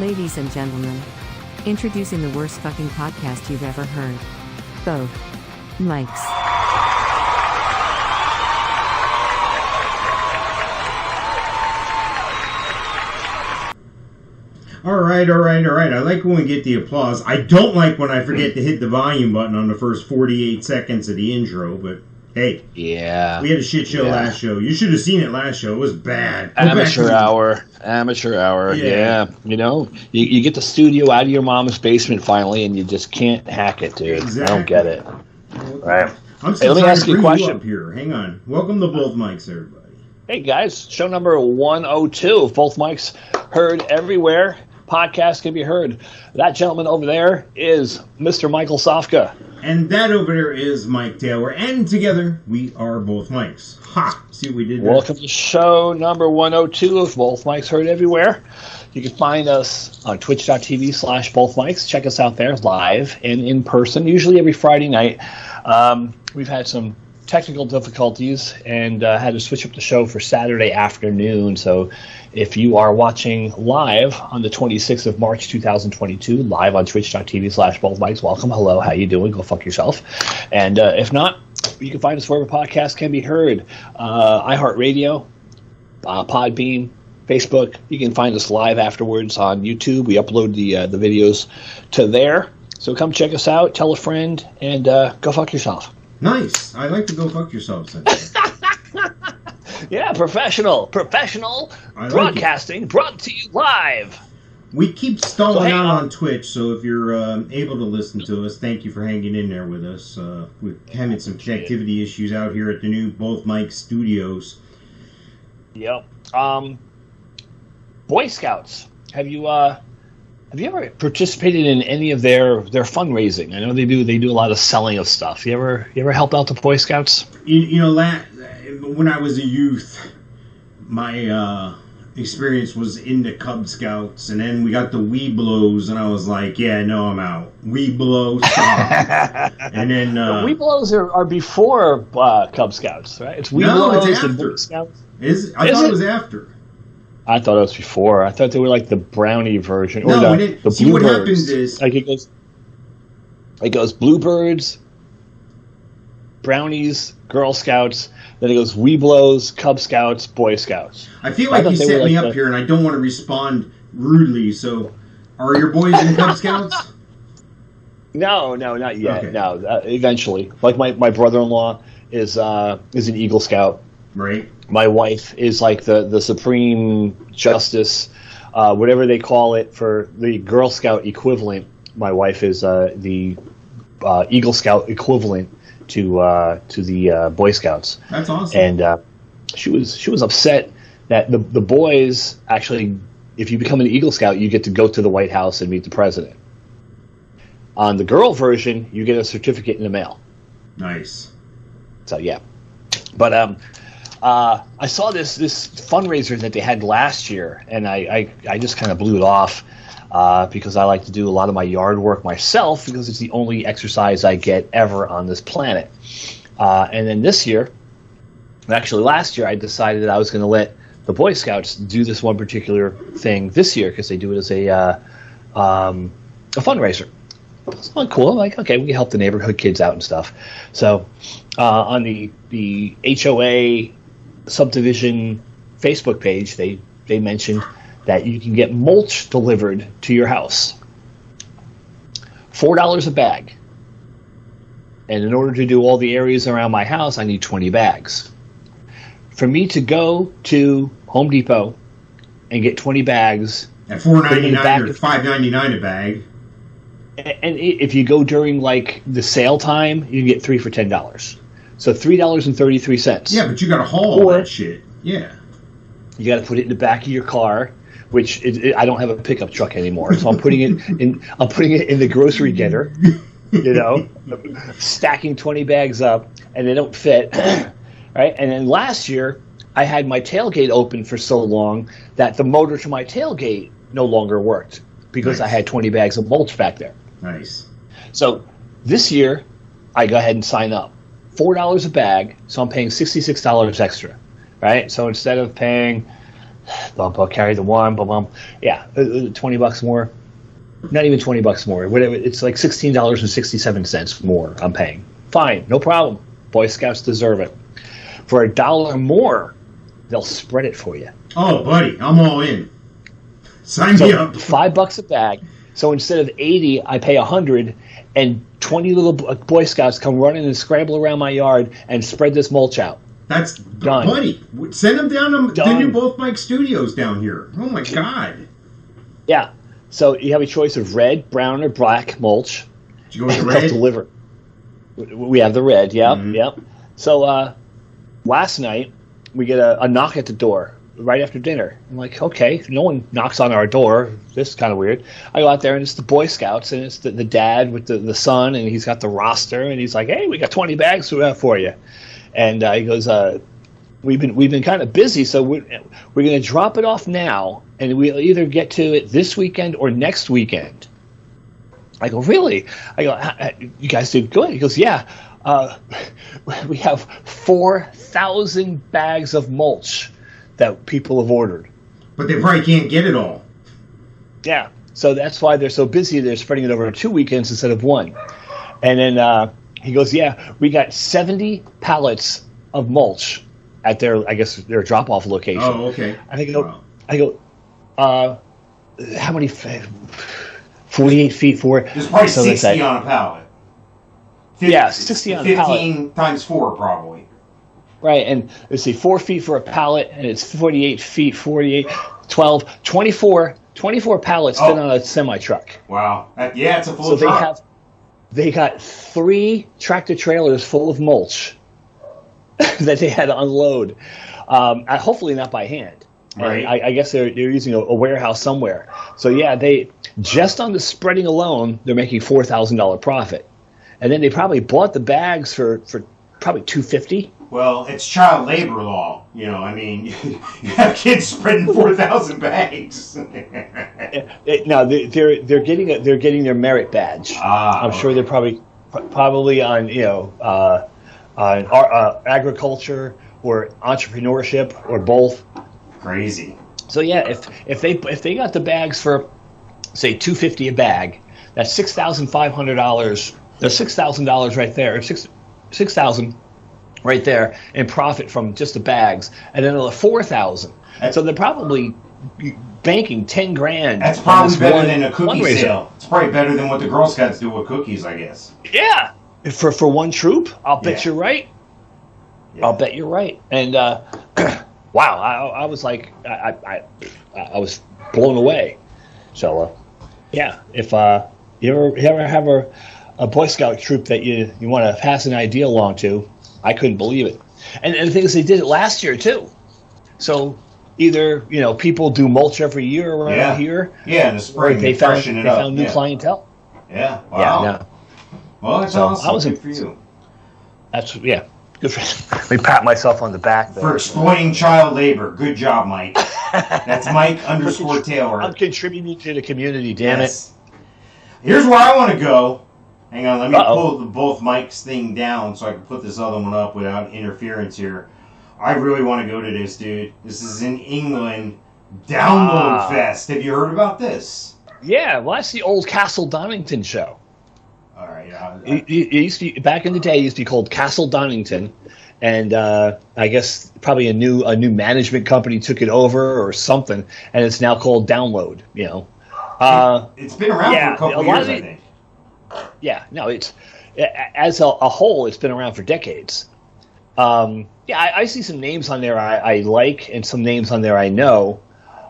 Ladies and gentlemen, introducing the worst fucking podcast you've ever heard. Both Mikes. All right. I like when we get the applause. I don't like when I forget to hit the volume button on the first 48 seconds of the intro, but hey. Yeah. We had a shit show last show. You should have seen it last show. It was bad. Amateur hour. Yeah. You know, you get the studio out of your mom's basement finally, and you just can't hack it, dude. Exactly. I don't get it. Right. I'm still let me ask you a question. Up here. Hang on. Welcome to Both Mics, everybody. Hey, guys. Show number 102 of Both Mics, heard everywhere. Podcast can be heard. That gentleman over there is Mr. Michael Sofka. And that over there is Mike Taylor. And together, we are Both Mics. Ha! See what we did there? Welcome to show number 102 of Both Mics Heard Everywhere. You can find us on twitch.tv/bothmics. Check us out there live and in person, usually every Friday night. We've had some technical difficulties and had to switch up the show for Saturday afternoon. So if you are watching live on the 26th of March 2022, live on twitch.tv/bothmics, welcome, hello, how you doing? Go fuck yourself. And if not, you can find us wherever podcasts can be heard. iHeartRadio, Podbean, Facebook. You can find us live afterwards on YouTube. We upload the videos to there. So come check us out, tell a friend, and go fuck yourself. Nice. I like to go fuck yourself. Yeah, professional broadcasting brought to you live. We keep stalling out on Twitch, so if you're able to listen to us, thank you for hanging in there with us. We're having some connectivity issues out here at the new Both Mics studios. Yep. Boy Scouts, have you ever participated in any of their fundraising? I know they do a lot of selling of stuff. You ever help out the Boy Scouts? You know, when I was a youth, my experience was into Cub Scouts, and then we got the Weeblos, and I was like, yeah, no, I'm out. Weeblos, stop. And then Weeblos are before Cub Scouts, right? It's Weeblos and Boy Scouts. I thought it was after. I thought it was before. I thought they were like the brownie version. No, or the see what happens is like it goes Bluebirds, Brownies, Girl Scouts, then it goes Weeblos, Cub Scouts, Boy Scouts. I feel like you set me up here and I don't want to respond rudely, so are your boys in Cub Scouts? No, not yet. Okay. No, eventually. Like my brother-in-law is an Eagle Scout. Right. My wife is like the Supreme Justice, whatever they call it for the Girl Scout equivalent. My wife is the Eagle Scout equivalent to the Boy Scouts. That's awesome. And she was upset that the boys actually, if you become an Eagle Scout, you get to go to the White House and meet the president. On the girl version, you get a certificate in the mail. Nice. So yeah, but I saw this fundraiser that they had last year, and I just kind of blew it off because I like to do a lot of my yard work myself because it's the only exercise I get ever on this planet. And then this year, actually last year, I decided that I was going to let the Boy Scouts do this one particular thing this year because they do it as a fundraiser. It's not cool. Like, okay, we can help the neighborhood kids out and stuff. So on the HOA subdivision Facebook page, they mentioned that you can get mulch delivered to your house. $4 a bag. And in order to do all the areas around my house, I need 20 bags. For me to go to Home Depot and get 20 bags at $4.99 or $5.99 a bag. And if you go during like the sale time, you can get 3 for $10. So $3.33. Yeah, but you got to haul all that shit. Yeah. You got to put it in the back of your car, which I don't have a pickup truck anymore, so I'm putting it in. I'm putting it in the grocery getter. You know, stacking 20 bags up, and they don't fit. Right. And then last year, I had my tailgate open for so long that the motor to my tailgate no longer worked because I had 20 bags of mulch back there. Nice. So this year, I go ahead and sign up. $4 a bag, so I'm paying $66 extra, right? So instead of paying I'll carry the one, yeah, $20 more. Not even $20 more. Whatever. It's like $16.67 more I'm paying. Fine, no problem. Boy Scouts deserve it. For $1 more, they'll spread it for you. Oh, buddy, I'm all in. Sign me up. $5 a bag. So instead of 80, I pay 100, and 20 little Boy Scouts come running and scramble around my yard and spread this mulch out. That's done. Buddy, send them down to the new Both Mike Studios down here. Oh my God. Yeah. So you have a choice of red, brown, or black mulch. Did you go with the red? They'll deliver. We have the red. Yep. Mm-hmm. Yep. So last night we get a knock at the door right after dinner. I'm like, okay, no one knocks on our door. This is kind of weird. I go out there, and it's the Boy Scouts, and it's the dad with the son, and he's got the roster, and he's like, hey, we got 20 bags for you. And he goes, we've been kind of busy, so we're going to drop it off now, and we'll either get to it this weekend or next weekend. I go, really? I go, you guys did good. He goes, yeah. We have 4,000 bags of mulch that people have ordered. But they probably can't get it all. Yeah. So that's why they're so busy. They're spreading it over 2 weekends instead of one. And then he goes, yeah, we got 70 pallets of mulch at their, I guess, their drop-off location. Oh, okay. I go, how many? 48 feet for it. There's probably 60 on a pallet. 60 on a pallet. 15 times 4, probably. Right, and let's see, 4 feet for a pallet, and it's 48 feet, 48, 12, 24 pallets fit on a semi-truck. Wow. It's a full truck. So they got 3 tractor-trailers full of mulch that they had to unload, hopefully not by hand. Right. I guess they're using a warehouse somewhere. So, yeah, they just on the spreading alone, they're making $4,000 profit. And then they probably bought the bags for probably $250. Well, it's child labor law. You know, I mean, you have kids spreading 4,000 bags. No, they're getting their merit badge. I'm sure they're probably on on agriculture or entrepreneurship or both. Crazy. So yeah, if they got the bags for say $250 a bag, that's $6,500. There's $6,000 right there. $6,000 right there in profit from just the bags, and then another $4,000. So they're probably banking $10,000. That's probably better than a cookie sale. It's probably better than what the Girl Scouts do with cookies, I guess. Yeah, for one troop, I'll bet you're right. Yeah. I'll bet you're right. And wow, I was like, I was blown away. So yeah, if you ever have a Boy Scout troop that you want to pass an idea along to, I couldn't believe it. And the thing is, they did it last year too. So either people do mulch every year around here. Yeah, in the spring they found new clientele. Yeah. Wow. Yeah. No. Well, that's awesome. Good for you. That's good for. Let me pat myself on the back for exploiting child labor. Good job, Mike. That's Mike _Taylor. I'm contributing to the community. Damn it. Here's where I want to go. Hang on, let me pull the both mics thing down so I can put this other one up without interference here. I really want to go to this, dude. This is in England. Download Fest. Have you heard about this? Yeah, well, that's the old Castle Donington show. All right. It used to be, back in the day, it used to be called Castle Donington, and I guess probably a new management company took it over or something, and it's now called Download. It's been around for a couple years, I think. Yeah, no, it's as a whole, it's been around for decades. I see some names on there I like, and some names on there I know.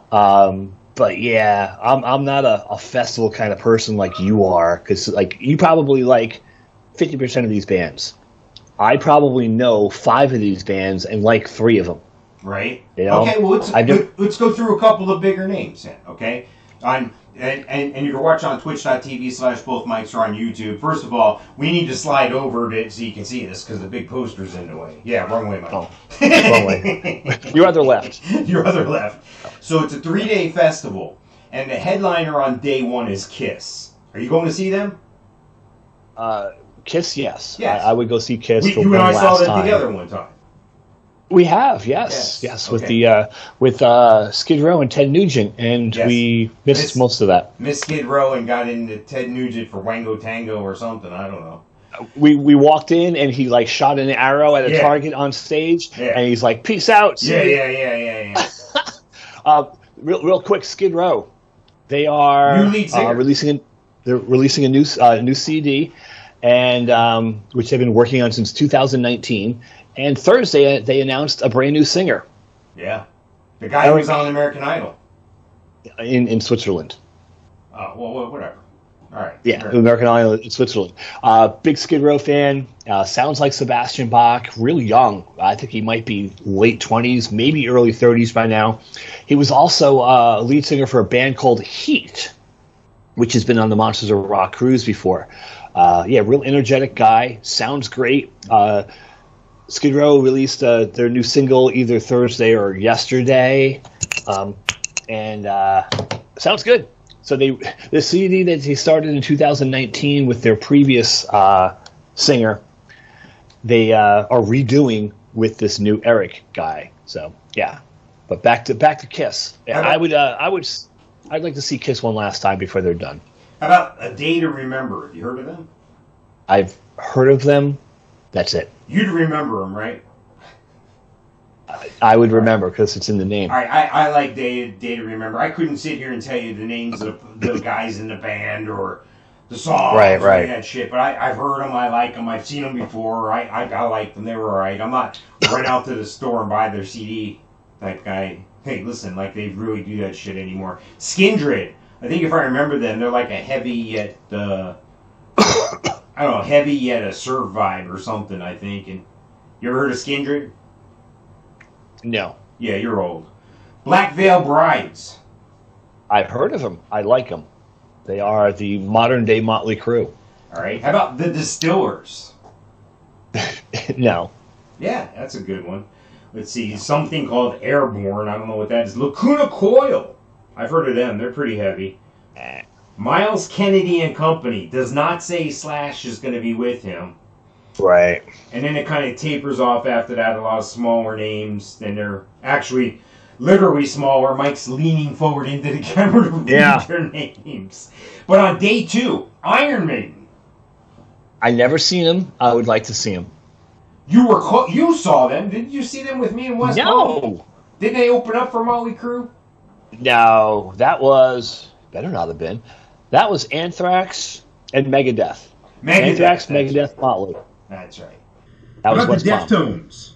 But yeah, I'm not a festival kind of person like you are, because like you probably like 50% of these bands. I probably know 5 of these bands and like 3 of them. Right. Okay. Well, let's go through a couple of bigger names then. Okay. And you can watch on twitch.tv/bothmics or on YouTube. First of all, we need to slide over a bit so you can see this because the big poster's in the way. Yeah, wrong way, Mike. Oh, wrong way. Your other left. Your other left. So it's a 3-day festival, and the headliner on day 1 is Kiss. Are you going to see them? Kiss, yes. Yes. I would go see Kiss. You and I saw them together one time. We have, yes, with Okay. the with Skid Row and Ted Nugent, and Yes. we missed most of that. Miss Skid Row and got into Ted Nugent for Wango Tango or something. I don't know. We walked in, and he like shot an arrow at a Yeah. target on stage, Yeah. and he's like, "Peace out." See Yeah, ya." yeah. Real quick, Skid Row. They are New lead singer. releasing a new CD, and which they've been working on since 2019. And Thursday they announced a brand new singer Yeah. The guy who was on American Idol. in Switzerland. Well, whatever. All right. Yeah, Sure. American Idol in Switzerland. Big Skid Row fan. Sounds like Sebastian Bach. Real young. I think he might be late 20s, maybe early 30s by now. He was also lead singer for a band called Heat, which has been on the Monsters of Rock cruise before. Real energetic guy. Sounds great. Skid Row released their new single either Thursday or yesterday, and sounds good. So the CD that they started in 2019 with their previous singer, they are redoing with this new Eric guy. So yeah, but back to Kiss. I'd like to see Kiss one last time before they're done. How about A Day to Remember? Have you heard of them? I've heard of them. That's it. You'd remember them, right? I would remember because it's in the name. All right, I like Day to Remember. I couldn't sit here and tell you the names of the guys in the band or the songs Right. or that shit, but I've heard them, I like them, I've seen them before, I like them, they were alright. I'm not run out to the store and buy their CD type guy. Hey, listen, like they really do that shit anymore. Skindred, I think if I remember them, they're like a heavy yet, heavy yet a surf vibe or something, I think. And you ever heard of Skindred? No. Yeah, you're old. Black Veil Brides. I've heard of them. I like them. They are the modern day Motley Crue. All right. How about the Distillers? No. Yeah, that's a good one. Let's see. Something called Airborne. I don't know what that is. Lacuna Coil. I've heard of them. They're pretty heavy. Myles Kennedy and Company. Does not say Slash is going to be with him. Right. And then it kind of tapers off after that. A lot of smaller names. Then they're actually literally smaller. Mike's leaning forward into the camera to read their names. But on day 2, Iron Maiden. I never seen them. I would like to see them. You saw them. Didn't you see them with me in West Palm? No. Didn't they open up for Motley Crue? No. That was... Better not have been. That was Anthrax and Megadeth. Anthrax, Megadeth, Motley. That's right. That was What about the Palm. Deftones?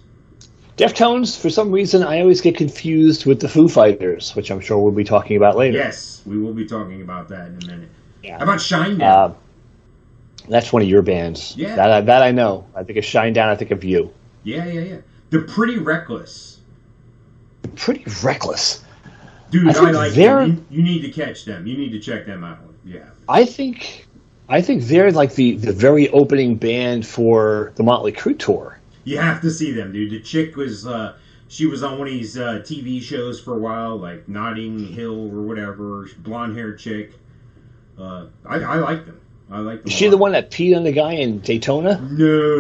Deftones, for some reason, I always get confused with the Foo Fighters, which I'm sure we'll be talking about later. Yes, we will be talking about that in a minute. Yeah. How about Shinedown? That's one of your bands. Yeah. That I know. I think of Shinedown, I think of you. Yeah. The Pretty Reckless. Pretty Reckless. Dude, I like them. them. You need to catch them. You need to check them out. Yeah. I think they're like the very opening band for the Motley Crue tour. You have to see them, dude. The chick was, she was on one of these TV shows for a while, like Notting Hill or whatever. Blonde-haired chick. I like them. I like them. Is she the one that peed on the guy in Daytona? No.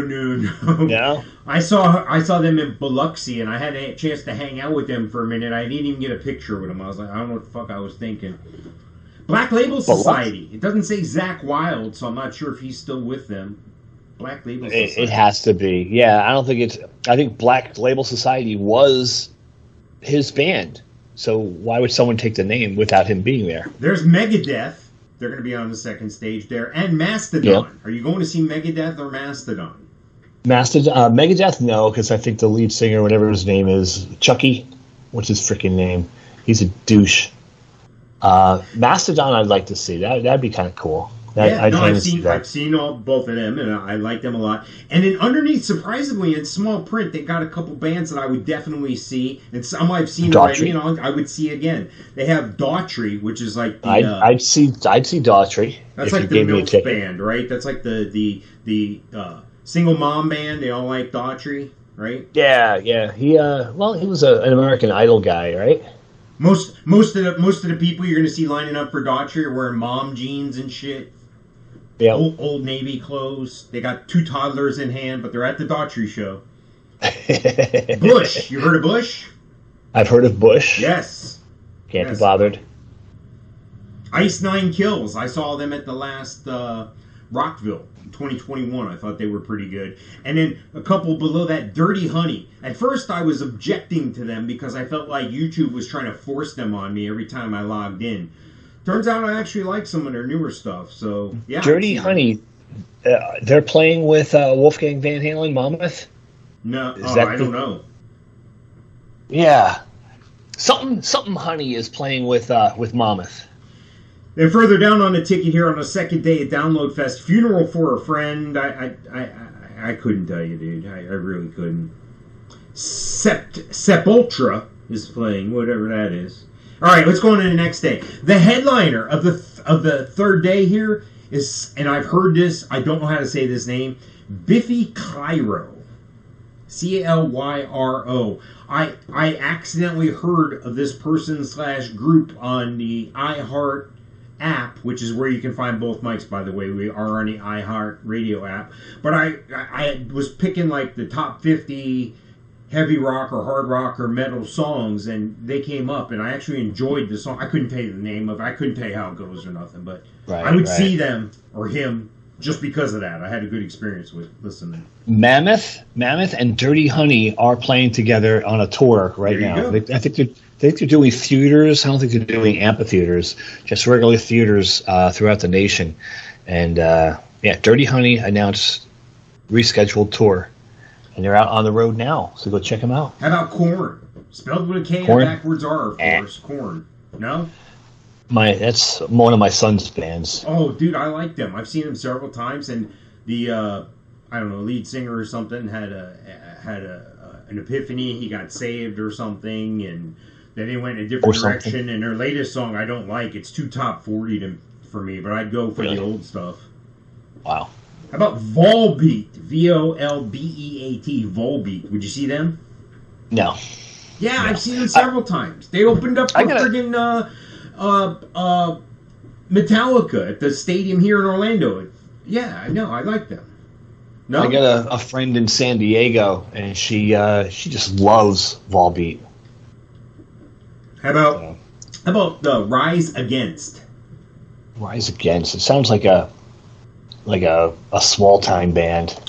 No? I saw them in Biloxi, and I had a chance to hang out with them for a minute. I didn't even get a picture with them. I was like, I don't know what the fuck I was thinking. Black Label Society. It doesn't say Zach Wilde, so I'm not sure if he's still with them. Black Label Society. It has to be. Yeah, I think Black Label Society was his band. So why would someone take the name without him being there? There's Megadeth. They're going to be on the second stage there. And Mastadon. Yeah. Are you going to see Megadeth or Mastadon? Mastodon, Megadeth, no, because I think the lead singer, whatever his name is, Chucky, what's his freaking name? He's a douche. Mastodon, I'd like to see. That'd be kind of cool. I've seen both of them, and I like them a lot. And then underneath, surprisingly, in small print, they got a couple bands that I would definitely see, and some I've seen already, and I would see again. They have Daughtry, which is like the, I'd see Daughtry. That's like the MILF band, right? That's like the single mom band. They all like Daughtry, right? Yeah. He was an American Idol guy, right? Most of the people you're going to see lining up for Daughtry are wearing mom jeans and shit. Yeah. Old Navy clothes. They got 2 toddlers in hand, but they're at the Daughtry show. Bush. You heard of Bush? I've heard of Bush. Yes. Can't be bothered. Ice Nine Kills. I saw them at the last Rockville in 2021. I thought they were pretty good. And then a couple below that, Dirty Honey. At first I was objecting to them because I felt like YouTube was trying to force them on me every time I logged in. Turns out I actually like some of their newer stuff. So yeah. Dirty Honey. They're playing with Wolfgang Van Halen, Mammoth. No, I don't know. Yeah, something Honey is playing with Mammoth. Then further down on the ticket here on the second day at Download Fest, Funeral for a Friend. I couldn't tell you, dude. I really couldn't. Sepultura is playing, whatever that is. All right, let's go on to the next day. The headliner of the third day here is, and I've heard this, I don't know how to say this name, Biffy Clyro. Clyro. I accidentally heard of this person / group on the iHeart app, which is where you can find both mics, by the way. We are on the iHeart Radio app. But I was picking like the top 50 heavy rock or hard rock or metal songs, and they came up, and I actually enjoyed the song. I couldn't tell you the name of it. I couldn't tell you how it goes or nothing, but I would see them or him just because of that. I had a good experience with listening. Mammoth and Dirty Honey are playing together on a tour right now. I think they're doing theaters. I don't think they're doing amphitheaters, just regular theaters throughout the nation. And Dirty Honey announced rescheduled tour, and they're out on the road now. So go check them out. How about Korn? Spelled with a K and backwards R, of course. Korn. No? That's one of my son's bands. Oh, dude, I like them. I've seen them several times, and the lead singer or something had an epiphany. He got saved or something, and then they went in a different direction. And their latest song, I don't like. It's too top 40 for me, but I'd go for the old stuff. Wow. How about Volbeat? Volbeat. Volbeat. Would you see them? No. Yeah, no. I've seen them several times. They opened up for friggin' Metallica at the stadium here in Orlando. Yeah, I know. I like them. No? I got a friend in San Diego, and she just loves Volbeat. How about Rise Against? Rise Against. It sounds like a small time band.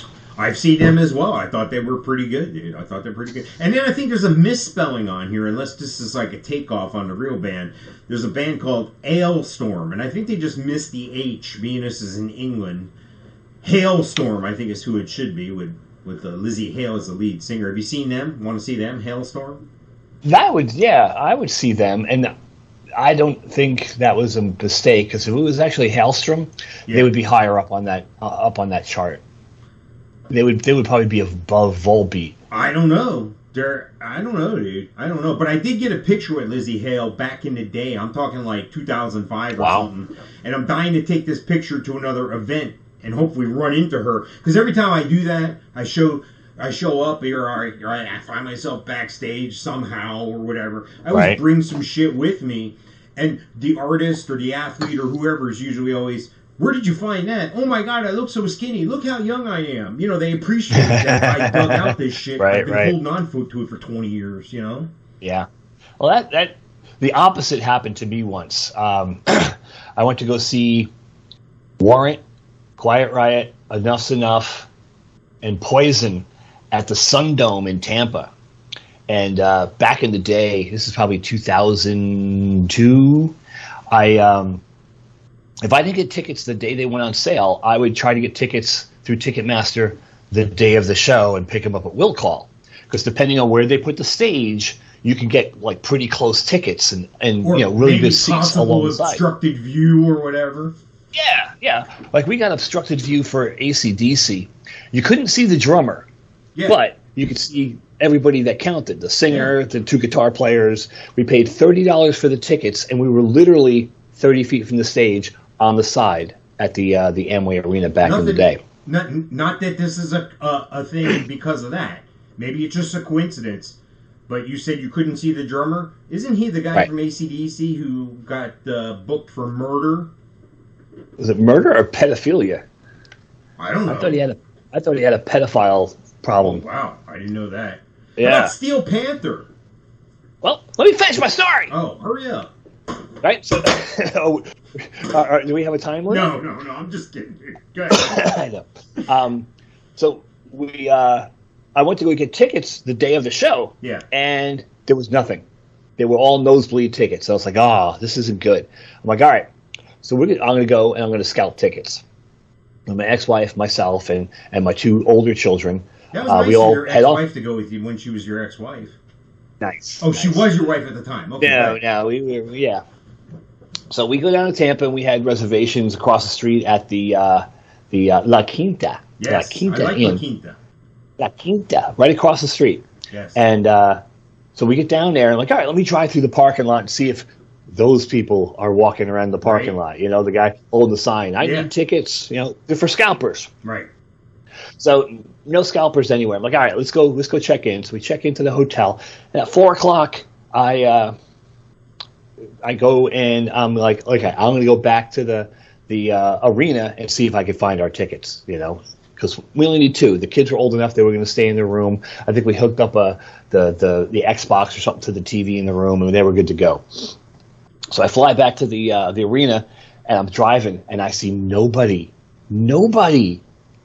I've seen them as well. I thought they were pretty good, dude. I thought they're pretty good. And then I think there's a misspelling on here, unless this is like a takeoff on the real band. There's a band called Hailstorm, and I think they just missed the H, being this is in England. Hailstorm, I think, is who it should be, with Lizzie Hale as the lead singer. Have you seen them? Want to see them? Hailstorm? I would see them, and I don't think that was a mistake, because if it was actually Hailstorm, they would be higher up on that chart. They would probably be above Volbeat. I don't know. I don't know, dude. I don't know. But I did get a picture with Lizzie Hale back in the day. I'm talking like 2005 or something. And I'm dying to take this picture to another event and hopefully run into her. Because every time I do that, I show up here, I find myself backstage somehow or whatever. I always bring some shit with me. And the artist or the athlete or whoever is usually always, where did you find that? Oh my God, I look so skinny. Look how young I am. You know, they appreciate that I dug out this shit. I've been holding on to it for 20 years, you know? Yeah. Well, that the opposite happened to me once. I went to go see Warrant, Quiet Riot, Enough's Enough, and Poison at the Sun Dome in Tampa. And back in the day, this is probably 2002, if I didn't get tickets the day they went on sale, I would try to get tickets through Ticketmaster the day of the show and pick them up at will call. Because depending on where they put the stage, you can get like pretty close tickets and really good seats along the side. Obstructed view or whatever. Yeah. Like we got obstructed view for AC/DC. You couldn't see the drummer, but you could see everybody that counted. The singer, the two guitar players. We paid $30 for the tickets, and we were literally 30 feet from the stage on the side at the Amway Arena back in the day. Not that this is a thing because of that. Maybe it's just a coincidence. But you said you couldn't see the drummer. Isn't he the guy from AC/DC who got booked for murder? Was it murder or pedophilia? I don't know. I thought he had a pedophile problem. Oh, wow, I didn't know that. Yeah. How about Steel Panther? Well, let me finish my story. Oh, hurry up. Right? So, do we have a time limit? No, I'm just kidding. Go ahead. I know. So I went to go get tickets the day of the show. Yeah. And there was nothing. They were all nosebleed tickets. So I was like, this isn't good. I'm like, all right. So I'm going to go and I'm going to scout tickets. And my ex-wife, myself, and my two older children. That was nice we of all your ex-wife to go with you when she was your ex-wife. Nice. Oh, she was your wife at the time. Okay, No, we were, yeah. So we go down to Tampa, and we had reservations across the street at the La Quinta. Yes, La Quinta I like Inn. La Quinta. La Quinta, right across the street. Yes. And so we get down there, and I'm like, all right, let me drive through the parking lot and see if those people are walking around the parking lot. You know, the guy holding the sign. I need tickets. You know, they're for scalpers. Right. So no scalpers anywhere. I'm like, all right, let's go check in. So we check into the hotel. And at 4:00, I go and I'm like, okay, I'm going to go back to the arena and see if I can find our tickets. You know, because we only need two. The kids were old enough; they were going to stay in their room. I think we hooked up the Xbox or something to the TV in the room, and they were good to go. So I fly back to the arena, and I'm driving, and I see nobody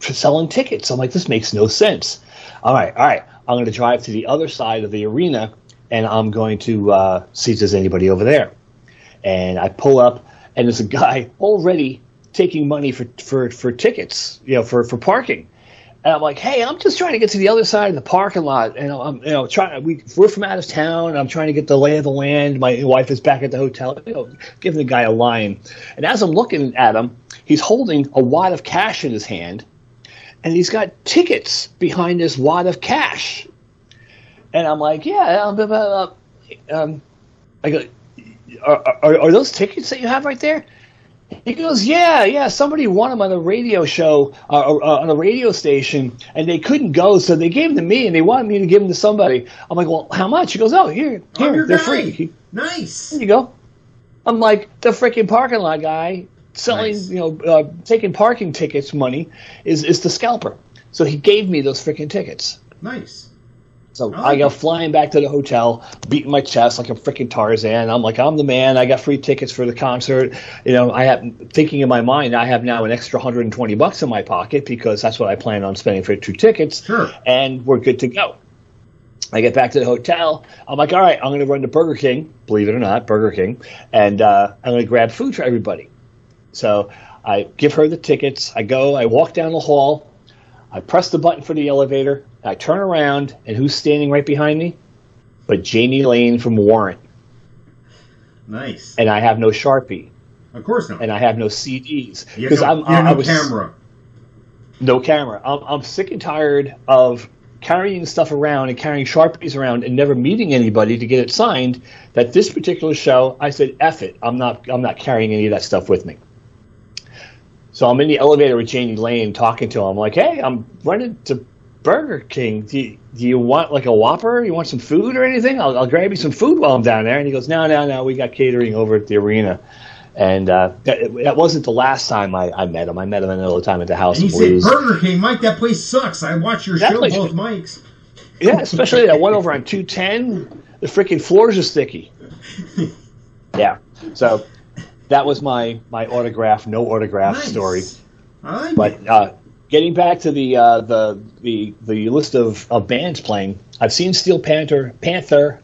selling tickets. I'm like, this makes no sense. All right. I'm going to drive to the other side of the arena, and I'm going to see if there's anybody over there. And I pull up, and there's a guy already taking money for tickets, you know, for parking. And I'm like, hey, I'm just trying to get to the other side of the parking lot, and I'm we're from out of town, and I'm trying to get the lay of the land. My wife is back at the hotel, you know, giving the guy a line. And as I'm looking at him, he's holding a wad of cash in his hand, and he's got tickets behind this wad of cash. And I'm like, I go, are those tickets that you have right there? He goes, yeah, somebody won them on a radio show, on a radio station, and they couldn't go, so they gave them to me, and they wanted me to give them to somebody. I'm like, well, how much? He goes, here, they're free. Nice. There you go. I'm like, the freaking parking lot guy selling, nice. Taking parking tickets money is the scalper. So he gave me those freaking tickets. Nice. So I go flying back to the hotel, beating my chest like a freaking Tarzan. I'm like, I'm the man. I got free tickets for the concert. You know, I have thinking in my mind, I have now an extra $120 in my pocket because that's what I plan on spending for 2 tickets. Sure. And we're good to go. I get back to the hotel. I'm like, all right, I'm going to run to Burger King, believe it or not, Burger King, and I'm going to grab food for everybody. So I give her the tickets. I walk down the hall. I press the button for the elevator. I turn around, and who's standing right behind me? But Janie Lane from Warrant. Nice. And I have no Sharpie. Of course not. And I have no CDs. Because no camera. No camera. I'm sick and tired of carrying stuff around and carrying Sharpies around and never meeting anybody to get it signed. That this particular show, I said, F it. I'm not carrying any of that stuff with me. So I'm in the elevator with Janie Lane talking to him. I'm like, hey, I'm running to Burger King. Do you want like a Whopper? You want some food or anything? I'll grab you some food while I'm down there. And he goes, no, we got catering over at the arena. And that wasn't the last time I met him. I met him another time at the House and of Blues. He said, Burger King, Mike, that place sucks. I watch your show, both mics. Yeah, especially that one over on 210. The freaking floors are sticky. Yeah. So that was my autograph, no autograph story. I like but getting back to the list of bands playing, I've seen Steel Panther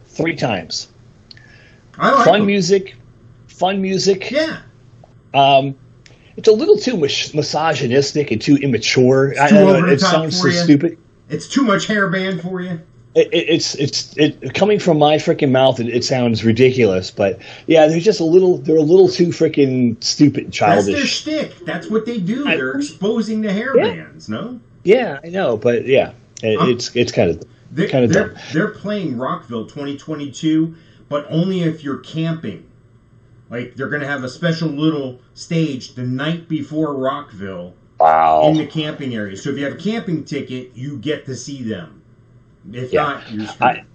3 times. I like Fun them. music. Yeah. It's a little too misogynistic and too immature. It's too over the it top sounds for so you. stupid. It's too much hair band for you. It's coming from my freaking mouth. It sounds ridiculous, but yeah, they're a little too freaking stupid and childish. That's their shtick. That's what they do. They're exposing the hair bands. No. Yeah, I know, but yeah, it's kind of dumb. They're playing Rockville 2022, but only if you're camping. Like they're going to have a special little stage the night before Rockville. Wow. In the camping area. So if you have a camping ticket, you get to see them. If not, you're screwed.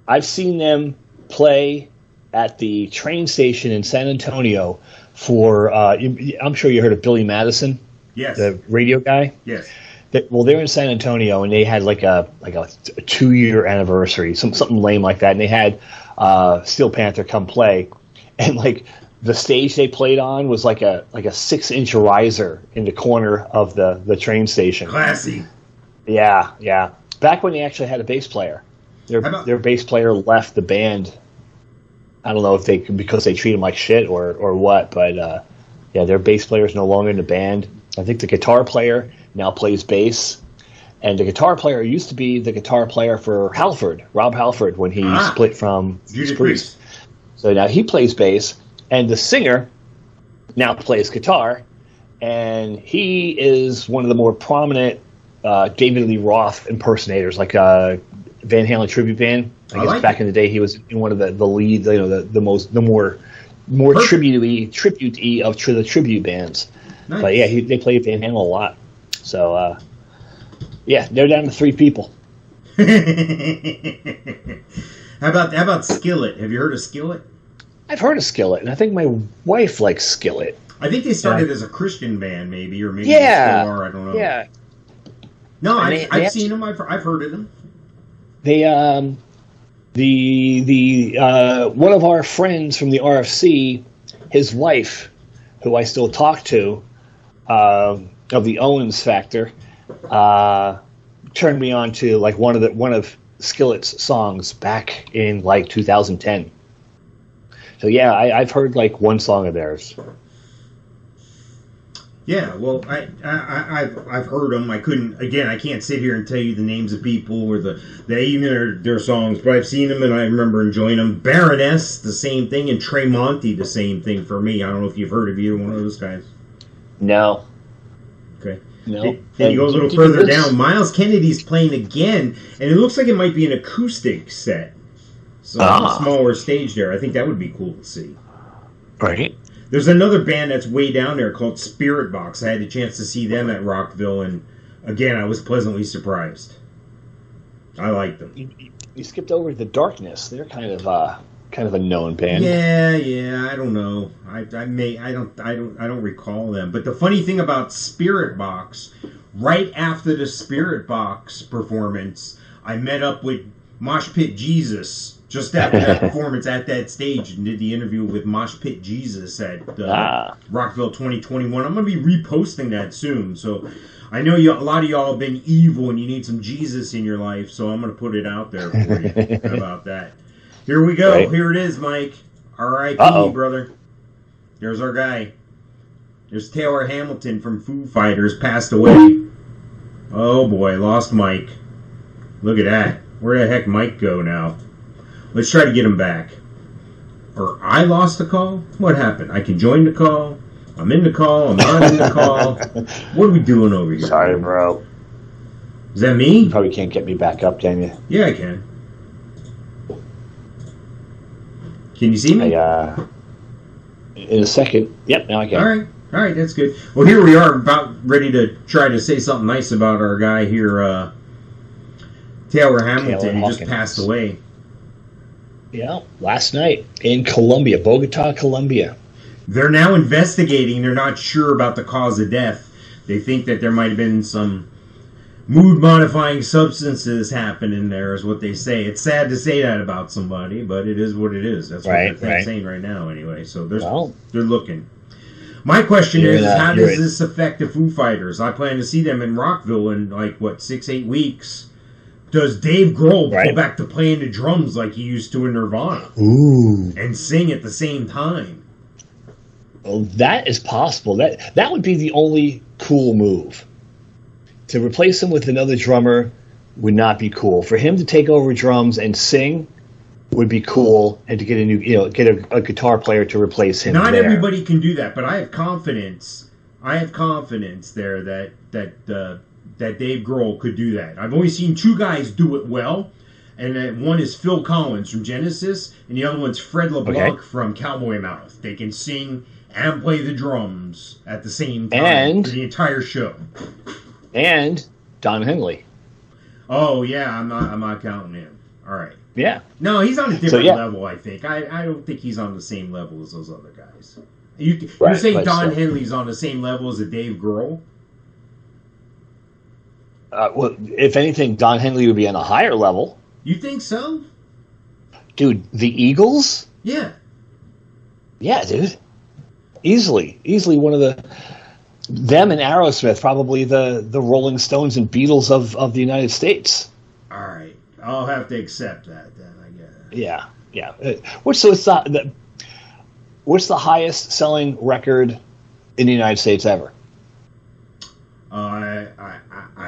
I've seen them play at the train station in San Antonio for, I'm sure you heard of Billy Madison. Yes. The radio guy. Yes. They're in San Antonio, and they had like a 2-year anniversary, something lame like that, and they had Steel Panther come play, and like the stage they played on was like a 6-inch riser in the corner of the train station. Classy. Yeah. Back when they actually had a bass player, their bass player left the band. I don't know if because they treat him like shit or what, but their bass player is no longer in the band. I think the guitar player now plays bass, and the guitar player used to be the guitar player for Rob Halford, when he split from Judas Priest. So now he plays bass, and the singer now plays guitar, and he is one of the more prominent David Lee Roth impersonators, like Van Halen tribute band. I guess back in the day he was in one of the lead, the more tribute-y of the tribute bands. Nice. But yeah, they play Van Halen a lot. So they're down to 3 people. How about Skillet? Have you heard of Skillet? I've heard of Skillet, and I think my wife likes Skillet. I think they started as a Christian band, maybe, or maybe they still are. I don't know. Yeah. No, I've seen them. I've heard of them. They one of our friends from the RFC, his wife, who I still talk to, of the Owens Factor, turned me on to like one of Skillet's songs back in like 2010. So yeah, I've heard like one song of theirs. Yeah, well, I've heard them. I can't sit here and tell you the names of people or even their songs, but I've seen them and I remember enjoying them. Baroness, the same thing, and Tremonti, the same thing for me. I don't know if you've heard of either one of those guys. No. Okay. No. Then you go a little further down. Myles Kennedy's playing again, and it looks like it might be an acoustic set. So a smaller stage there. I think that would be cool to see. Right. There's another band that's way down there called Spirit Box. I had a chance to see them at Rockville, and again, I was pleasantly surprised. I like them. You skipped over the Darkness. They're kind of a known band. Yeah. I don't know. I don't recall them. But the funny thing about Spirit Box, right after the Spirit Box performance, I met up with Mosh Pit Jesus. Just after that performance at that stage, and did the interview with Mosh Pit Jesus at Rockville 2021. I'm going to be reposting that soon. So I know a lot of y'all have been evil and you need some Jesus in your life, so I'm going to put it out there for you. How about that? Here we go. Right. Here it is, Mike. R.I.P., brother. There's our guy. There's Taylor Hamilton from Foo Fighters, passed away. Oh, boy, lost Mike. Look at that. Where the heck Mike go now? Let's try to get him back. Or I lost the call? What happened? I can join the call. I'm in the call. I'm not in the call. What are we doing over here? Sorry, bro. Is that me? You probably can't get me back up, can you? Yeah, I can. Can you see me? In a second. Yep, now I can. All right, that's good. Well, here we are, about ready to try to say something nice about our guy here, Taylor Hamilton, who just passed away. Yeah, last night in Colombia, Bogota, Colombia. They're now investigating. They're not sure about the cause of death. They think that there might have been some mood-modifying substances happening there, is what they say. It's sad to say that about somebody, but it is what it is. That's what they're saying right now, anyway. So they're looking. My question is, how does this affect the Foo Fighters? I plan to see them in Rockville in, 6-8 weeks. Does Dave Grohl go back to playing the drums like he used to in Nirvana? Ooh. And sing at the same time? Well, that is possible. That would be the only cool move. To replace him with another drummer would not be cool. For him to take over drums and sing would be cool, and to get a guitar player to replace him. Not everybody can do that, but I have confidence. There that Dave Grohl could do that. I've only seen 2 guys do it well, and one is Phil Collins from Genesis, and the other one's Fred LeBlanc from Cowboy Mouth. They can sing and play the drums at the same time for the entire show. And Don Henley. Oh yeah, I'm not counting him. All right. Yeah. No, he's on a different level. I think. I don't think he's on the same level as those other guys. You're saying Don Henley's on the same level as a Dave Grohl? Well, if anything, Don Henley would be on a higher level. You think so? Dude, the Eagles? Yeah. Yeah, dude. Easily one of them and Aerosmith, probably the Rolling Stones and Beatles of the United States. All right. I'll have to accept that then, I guess. Yeah. What's the highest selling record in the United States ever? I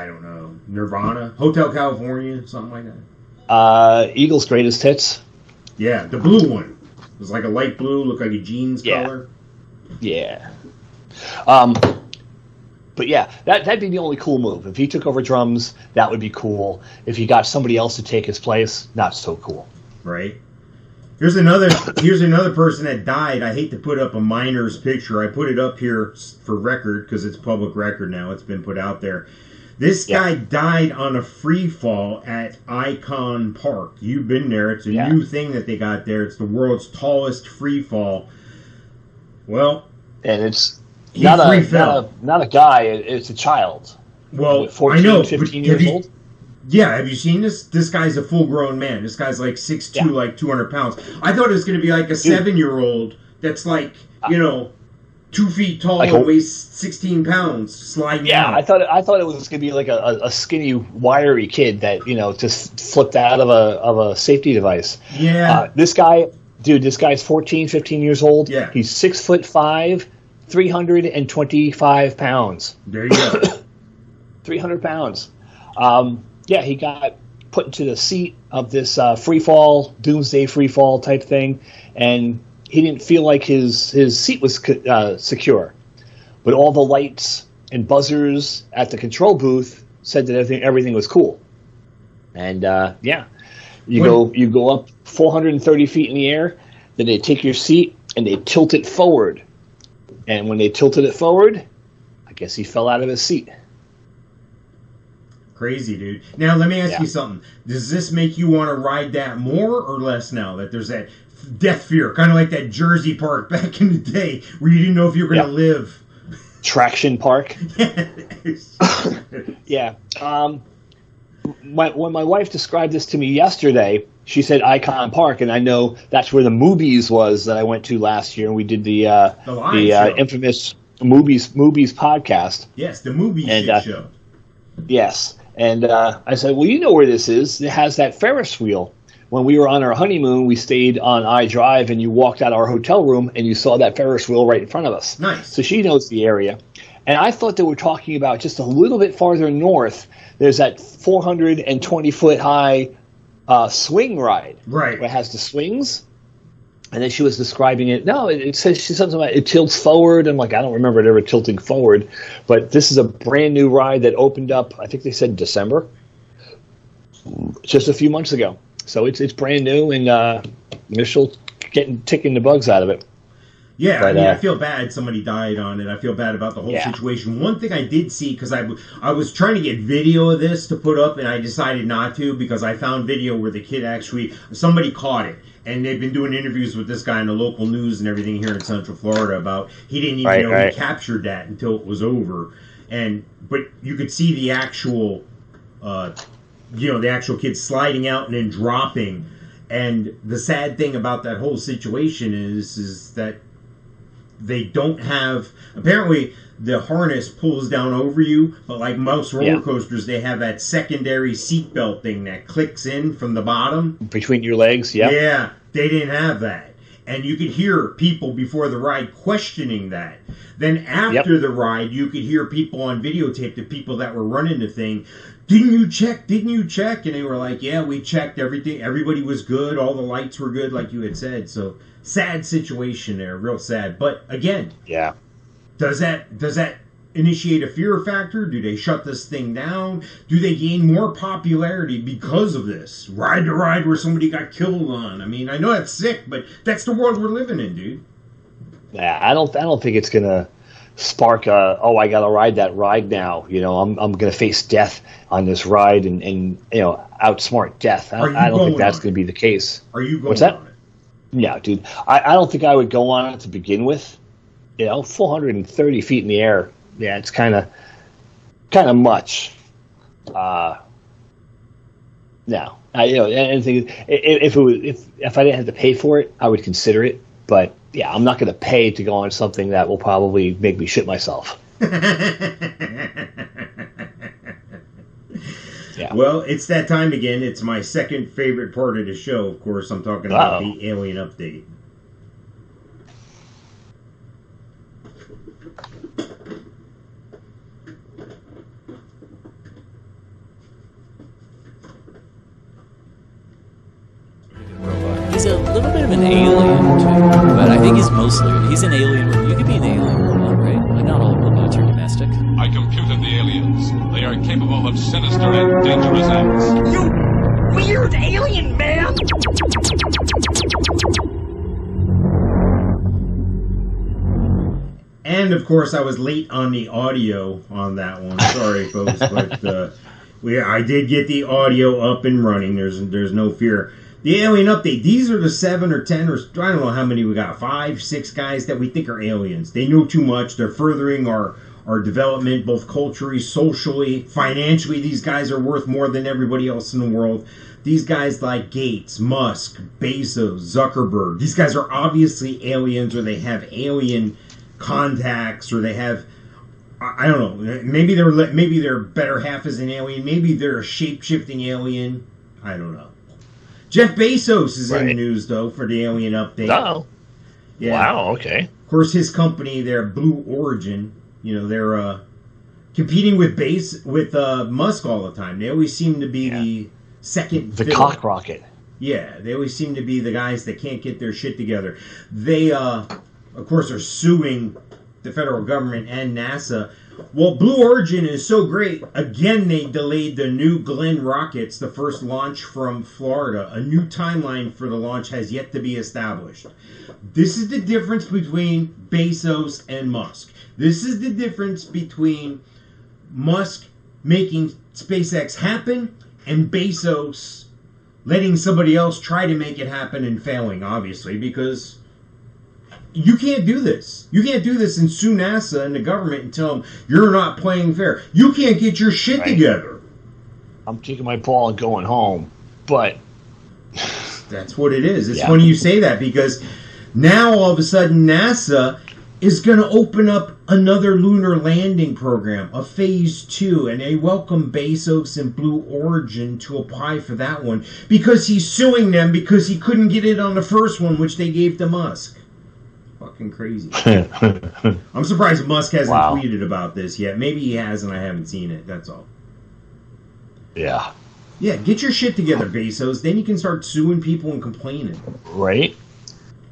don't know. Nirvana? Hotel California? Something like that? Eagles' Greatest Hits. Yeah, the blue one. It was like a light blue, looked like a jeans color. Yeah. But yeah, that'd be the only cool move. If he took over drums, that would be cool. If he got somebody else to take his place, not so cool. Right. Here's another person that died. I hate to put up a miner's picture. I put it up here for record because it's public record now. It's been put out there. This guy died on a free fall at Icon Park. You've been there. It's a new thing that they got there. It's the world's tallest free fall. Well, and it's not a guy. It's a child. Well, 14, I know. 15 years old. Yeah, have you seen this? This guy's a full-grown man. This guy's like 6'2", like 200 pounds. I thought it was going to be like a 7-year-old that's like, 2 feet tall and weighs 16 pounds sliding out. I thought it was going to be like a skinny, wiry kid that, just flipped out of a safety device. Yeah. This guy's 14, 15 years old. Yeah. He's 6'5", 325 pounds. There you go. 300 pounds. He got put into the seat of this free fall, doomsday free fall type thing, and he didn't feel like his seat was secure. But all the lights and buzzers at the control booth said that everything was cool. And you go up 430 feet in the air, then they take your seat and they tilt it forward. And when they tilted it forward, I guess he fell out of his seat. Crazy, dude. Now, let me ask you something. Does this make you want to ride that more or less now that there's that death fear? Kind of like that Jersey Park back in the day where you didn't know if you were going to live. Traction Park. Yeah. When my wife described this to me yesterday, she said Icon Park, and I know that's where the Movies was that I went to last year, and we did the infamous Movies podcast. Yes, the Movies show. Yes. And I said, well, you know where this is. It has that Ferris wheel. When we were on our honeymoon, we stayed on I-Drive, and you walked out our hotel room, and you saw that Ferris wheel right in front of us. Nice. So she knows the area. And I thought they were talking about just a little bit farther north. There's that 420-foot high swing ride. Right. Where it has the swings. And then she was describing it. No, she said something about it tilts forward. I'm like, I don't remember it ever tilting forward. But this is a brand new ride that opened up, I think they said December, just a few months ago. So it's brand new, and they're still ticking the bugs out of it. Yeah, but, I feel bad somebody died on it. I feel bad about the whole situation. One thing I did see, because I was trying to get video of this to put up, and I decided not to because I found video where the kid somebody caught it. And they've been doing interviews with this guy in the local news and everything here in Central Florida about he didn't even know he captured that until it was over. But you could see the actual, the actual kid sliding out and then dropping. And the sad thing about that whole situation is that they don't have, apparently the harness pulls down over you, but like most roller coasters, they have that secondary seatbelt thing that clicks in from the bottom. Between your legs, Yeah, they didn't have that. And you could hear people before the ride questioning that. Then after the ride, you could hear people on videotape, the people that were running the thing, Didn't you check? And they were like, yeah, we checked everything. Everybody was good. All the lights were good, like you had said. So sad situation there, real sad. But again, does that initiate a fear factor? Do they shut this thing down? Do they gain more popularity because of this? Ride to ride where somebody got killed on. I mean, I know that's sick, but that's the world we're living in, dude. Yeah, I don't think it's gonna spark I gotta ride that ride now. I'm gonna face death on this ride and outsmart death. I don't think that's gonna be the case. Are you going What's that? on it? Yeah, dude. I don't think I would go on it to begin with. 430 feet in the air. Yeah, it's kind of much. No, anything. If I didn't have to pay for it, I would consider it. But yeah, I'm not going to pay to go on something that will probably make me shit myself. Yeah. Well, it's that time again. It's my second favorite part of the show. Of course, I'm talking about the Alien update. He's a little bit of an alien, too, but I think he's an alien. You could be an alien robot, right? Like, not all robots are domestic. I computed the aliens. They are capable of sinister and dangerous acts. You weird alien man! And of course, I was late on the audio on that one. Sorry, folks, but I did get the audio up and running. There's no fear. The alien update. These are the 7 or 10 or I don't know how many we got. 5, 6 guys that we think are aliens. They know too much. They're furthering our development, both culturally, socially, financially. These guys are worth more than everybody else in the world. These guys like Gates, Musk, Bezos, Zuckerberg. These guys are obviously aliens, or they have alien contacts, or they have, I don't know. Maybe their better half is an alien. Maybe they're a shape-shifting alien. I don't know. Jeff Bezos is in the news, though, for the alien update. Oh. Yeah. Wow, okay. Of course, his company, their Blue Origin, they're competing with Musk all the time. They always seem to be the second The fiddle. cock rocket. Yeah, they always seem to be the guys that can't get their shit together. They, of course, are suing the federal government and NASA. Well, Blue Origin is so great. Again, they delayed the New Glenn rockets, the first launch from Florida. A new timeline for the launch has yet to be established. This is the difference between Bezos and Musk. This is the difference between Musk making SpaceX happen and Bezos letting somebody else try to make it happen and failing, obviously, because you can't do this. You can't do this and sue NASA and the government and tell them you're not playing fair. You can't get your shit together. I'm taking my ball and going home, but that's what it is. It's funny you say that, because now all of a sudden NASA is going to open up another lunar landing program, a phase 2, and they welcome Bezos and Blue Origin to apply for that one because he's suing them because he couldn't get it on the first one, which they gave to Musk. Fucking crazy. I'm surprised Musk hasn't tweeted about this yet. Maybe he has and I haven't seen it. That's all. Yeah. Yeah, get your shit together, Bezos. Then you can start suing people and complaining. Right?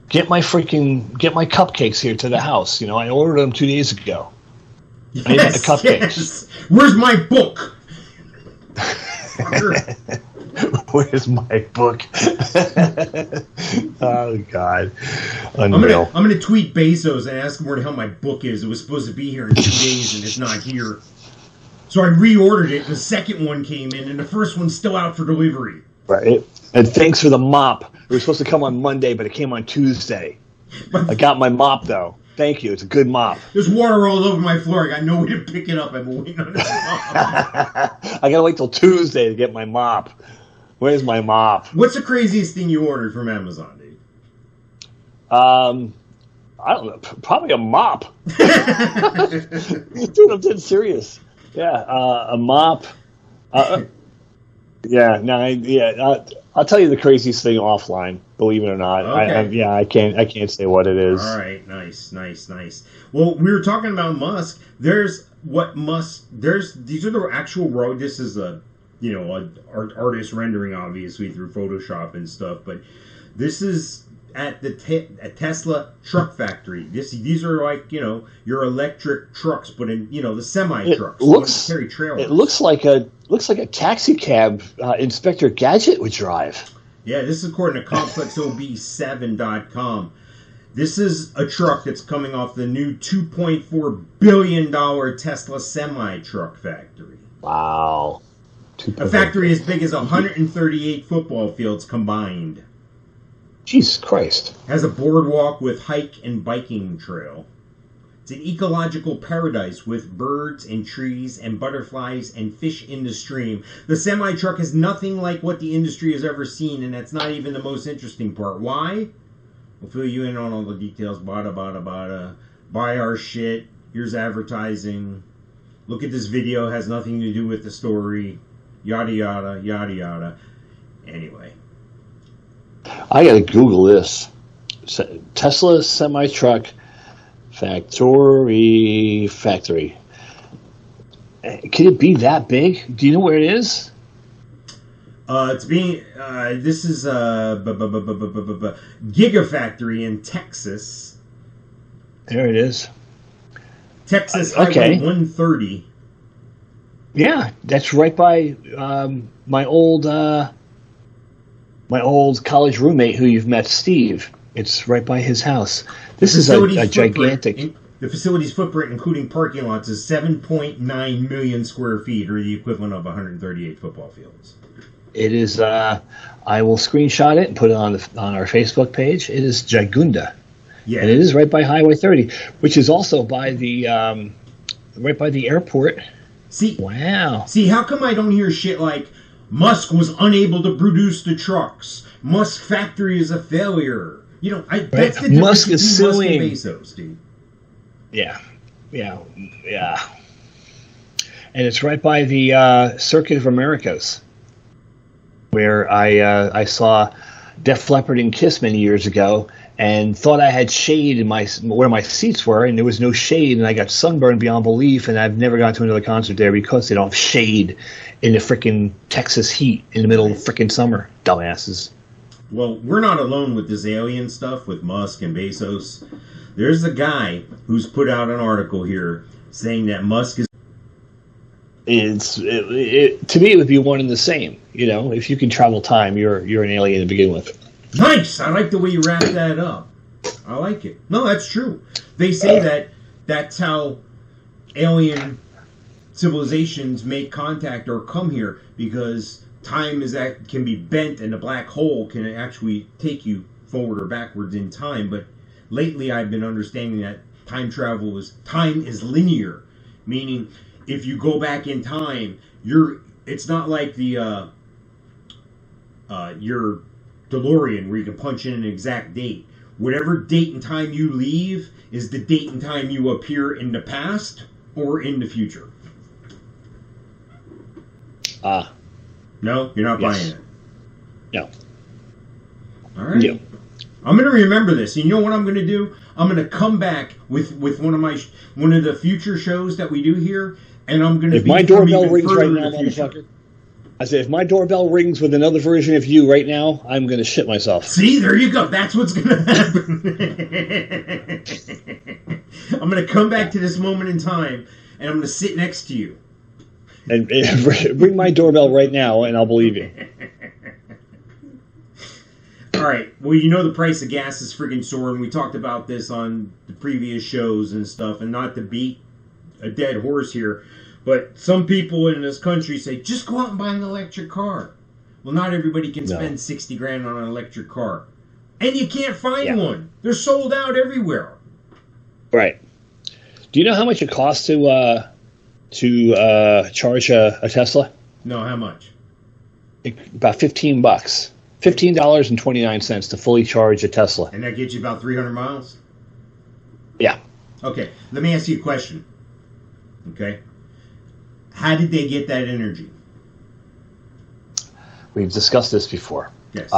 Get my cupcakes here to the house. I ordered them 2 days ago. I need the cupcakes. Yes. Where's my book? Where's my book? Oh God! Unreal. I'm gonna tweet Bezos and ask him where the hell my book is. It was supposed to be here in 2 days and it's not here. So I reordered it. The second one came in, and the first one's still out for delivery. Right. And thanks for the mop. It was supposed to come on Monday, but it came on Tuesday. I got my mop though. Thank you. It's a good mop. There's water all over my floor. I got no way to pick it up. I've been waiting on this mop. I gotta wait till Tuesday to get my mop. Where's my mop? What's the craziest thing you ordered from Amazon, dude? I don't know. Probably a mop. Dude, I'm dead serious. Yeah, a mop. I'll tell you the craziest thing offline. Believe it or not. Okay. I can't say what it is. All right, nice. Well, we were talking about Musk. These are the actual road. This is a artist rendering, obviously, through Photoshop and stuff. But this is at the Tesla truck factory. These are like, your electric trucks, but in, the semi trucks. Carry trailers. It looks like a taxi cab Inspector Gadget would drive. Yeah, this is according to ComplexOB7.com. This is a truck that's coming off the new $2.4 billion Tesla semi-truck factory. Wow. A factory as big as 138 football fields combined. Jesus Christ. Has a boardwalk with hike and biking trail. It's an ecological paradise with birds and trees and butterflies and fish in the stream. The semi-truck is nothing like what the industry has ever seen, and that's not even the most interesting part. Why? We'll fill you in on all the details. Bada, bada, bada. Buy our shit. Here's advertising. Look at this video. It has nothing to do with the story. Yada, yada, yada, yada. Anyway. I gotta Google this. Tesla semi-truck factory. Can it be that big? Do you know where it is? It's being. This is Giga Factory in Texas. There it is. Texas Okay. Highway 130. Yeah, that's right by my old college roommate who you've met, Steve. It's right by his house. This is a gigantic. The facility's footprint, including parking lots, is 7.9 million square feet, or the equivalent of 138 football fields. It is. I will screenshot it and put it on our Facebook page. It is Gigunda, Yeah, and it is right by Highway 30, which is also by the right by the airport. See, Wow. See, how come I don't hear shit like Musk was unable to produce the trucks? Musk factory is a failure. You know, that's the Musk difference is between suing. Musk and Bezos, dude. Yeah. And it's right by the Circuit of Americas, where I saw Def Leppard and Kiss many years ago, and thought I had shade in where my seats were, and there was no shade, and I got sunburned beyond belief, and I've never gone to another concert there because they don't have shade in the frickin' Texas heat in the middle of the frickin' summer. Dumbasses. Well, we're not alone with this alien stuff with Musk and Bezos. There's a guy who's put out an article here saying that Musk is... To me, it would be one and the same. You know, if you can travel time, you're an alien to begin with. Nice! I like the way you wrap that up. I like it. No, that's true. They say that that's how alien civilizations make contact or come here, because time can be bent, and the black hole can actually take you forward or backwards in time. But lately I've been understanding that time is linear, meaning if you go back in time, it's not like the your DeLorean where you can punch in an exact date. Whatever date and time you leave is the date and time you appear in the past or in the future. No, you're not buying it. No. All right. Yeah. I'm going to remember this. You know what I'm going to do? I'm going to come back with one of the future shows that we do here, and I'm going to. If my doorbell rings right now, motherfucker. I say, if my doorbell rings with another version of you right now, I'm going to shit myself. See, there you go. That's what's going to happen. I'm going to come back to this moment in time, and I'm going to sit next to you. And ring my doorbell right now, and I'll believe you. All right. Well, you know the price of gas is freaking soaring. We talked about this on the previous shows and stuff, and not to beat a dead horse here, but some people in this country say, just go out and buy an electric car. Well, not everybody can spend $60,000 on an electric car. And you can't find one. They're sold out everywhere. Right. Do you know how much it costs to charge a Tesla? No, how much? About $15. $15.29 to fully charge a Tesla. And that gets you about 300 miles? Yeah. Okay, let me ask you a question. Okay? How did they get that energy? We've discussed this before. Yes.